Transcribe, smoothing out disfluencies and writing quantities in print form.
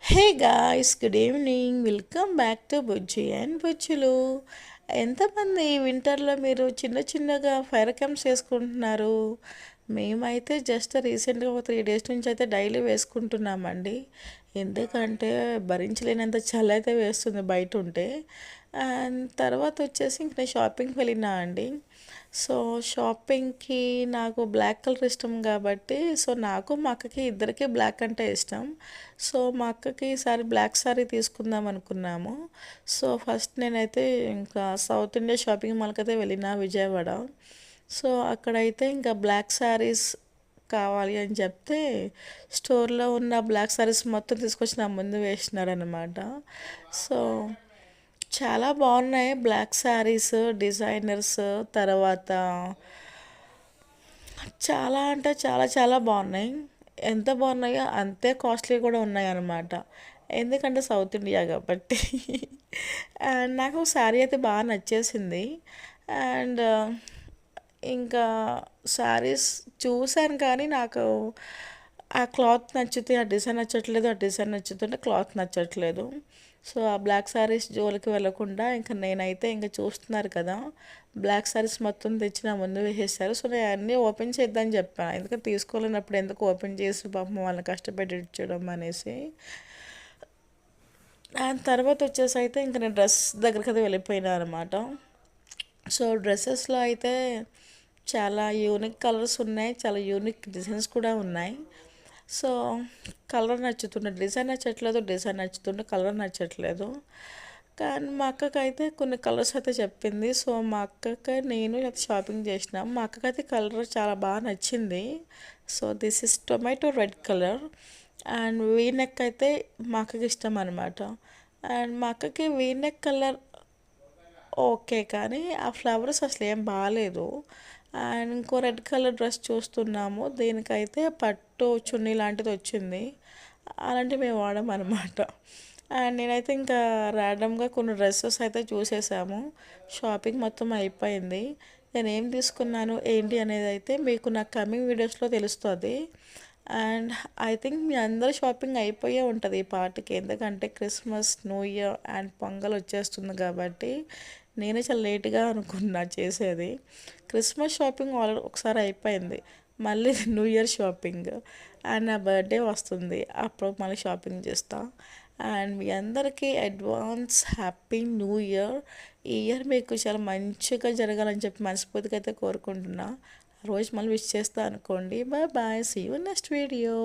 Hey guys, good evening. Welcome back to Bujji and Bujjulu. ఎంతమంది ఈ వింటర్లో మీరు చిన్న చిన్నగా ఫైర్ క్యాంప్స్ వేసుకుంటున్నారు? మేమైతే జస్ట్ రీసెంట్గా ఒక 3 డేస్ నుంచి అయితే డైలీ వేసుకుంటున్నామండి. ఎందుకంటే భరించలేనంత చలి అయితే వేస్తుంది బయట ఉంటే. అండ్ తర్వాత వచ్చేసి ఇంక నేను షాపింగ్కి వెళ్ళినా అండి. సో షాపింగ్కి నాకు బ్లాక్ కలర్ ఇష్టం కాబట్టి, సో నాకు మా అక్కకి ఇద్దరికి బ్లాక్ అంటే ఇష్టం. సో మా అక్కకి ఈసారి బ్లాక్ సారీ తీసుకుందాం అనుకున్నాము. సో ఫస్ట్ నేనైతే ఇంకా సౌత్ ఇండియా షాపింగ్ మాల్కి అయితే వెళ్ళిన విజయవాడ. సో అక్కడైతే ఇంకా బ్లాక్ శారీస్ కావాలి అని చెప్తే స్టోర్లో ఉన్న బ్లాక్ శారీస్ మొత్తం తీసుకొచ్చి నా ముందు వేసినారనమాట. సో చాలా బాగున్నాయి బ్లాక్ శారీస్, డిజైనర్స్. తర్వాత చాలా అంటే చాలా చాలా బాగున్నాయి. ఎంత బాగున్నాయో అంతే కాస్ట్లీ కూడా ఉన్నాయి అన్నమాట. ఎందుకంటే సౌత్ ఇండియా కాబట్టి. అండ్ నాకు శారీ అయితే బాగా నచ్చేసింది. అండ్ ఇంకా శారీస్ చూశాను కానీ నాకు ఆ క్లాత్ నచ్చితే ఆ డిజైన్ నచ్చట్లేదు, ఆ డిజైన్ నచ్చుతుంటే క్లాత్ నచ్చట్లేదు. సో ఆ బ్లాక్ శారీస్ జోలికి వెళ్ళకుండా ఇంకా నేనైతే ఇంకా చూస్తున్నారు కదా, బ్లాక్ శారీస్ మొత్తం తెచ్చి నా ముందు వేసేసారు. సో నేను అన్నీ ఓపెన్ చేద్దామని చెప్పాను, ఎందుకంటే తీసుకోలేనప్పుడు ఎందుకు ఓపెన్ చేసి పాపం వాళ్ళని కష్టపెట్టి ఇచ్చడం అనేసి. దాని తర్వాత వచ్చేసి అయితే ఇంకా నేను డ్రెస్ దగ్గరికి అయితే వెళ్ళిపోయినా అనమాట. సో డ్రెస్సెస్లో అయితే చాలా యూనిక్ కలర్స్ ఉన్నాయి, చాలా యూనిక్ డిజైన్స్ కూడా ఉన్నాయి. సో కలర్ నచ్చుతుండే డిజైన్ నచ్చట్లేదు, డిజైన్ నచ్చుతుండే కలర్ నచ్చట్లేదు. కానీ మా అక్కకి అయితే కొన్ని కలర్స్ అయితే చెప్పింది. సో మా అక్కకి నేను అయితే షాపింగ్ చేసినాం. మా అక్కకి అయితే కలర్ చాలా బాగా నచ్చింది. So this is tomato red colour. And V-neck అయితే మా అక్కకి ఇష్టం అనమాట. అండ్ మా అక్కకి వీనెక్ కలర్ ఓకే, కానీ ఆ ఫ్లవర్స్ అసలు ఏం బాగాలేదు. అండ్ ఇంకో రెడ్ కలర్ డ్రెస్ చూస్తున్నాము, దీనికైతే పట్టు చున్నీ లాంటిది వచ్చింది. అలాంటివి మేము వాడమన్నమాట. అండ్ నేనైతే ఇంకా ర్యాండమ్గా కొన్ని డ్రెస్సెస్ అయితే చూసేసాము. షాపింగ్ మొత్తం అయిపోయింది. నేను ఏం తీసుకున్నాను ఏంటి అనేది అయితే మీకు నా కమింగ్ వీడియోస్లో తెలుస్తుంది. అండ్ ఐ థింక్ మీ అందరి షాపింగ్ అయిపోయే ఉంటుంది ఈ పార్టీకి, ఎందుకంటే Christmas, new year and pongal వచ్చేస్తుంది కాబట్టి. నేనే చాలా లేట్గా అనుకున్నా చేసేది. క్రిస్మస్ షాపింగ్ ఆల్రెడీ ఒకసారి అయిపోయింది, మళ్ళీ న్యూ ఇయర్ షాపింగ్. అండ్ నా బర్త్డే వస్తుంది, అప్పుడు మళ్ళీ షాపింగ్ చేస్తా. అండ్ మీ అందరికీ అడ్వాన్స్ హ్యాపీ న్యూ ఇయర్. ఈ ఇయర్ మీకు చాలా మంచిగా జరగాలని చెప్పి మనస్ఫూర్తిగా అయితే కోరుకుంటున్నా. ఆ రోజు మళ్ళీ విష్ చేస్తా అనుకోండి. Bye bye, see you next video.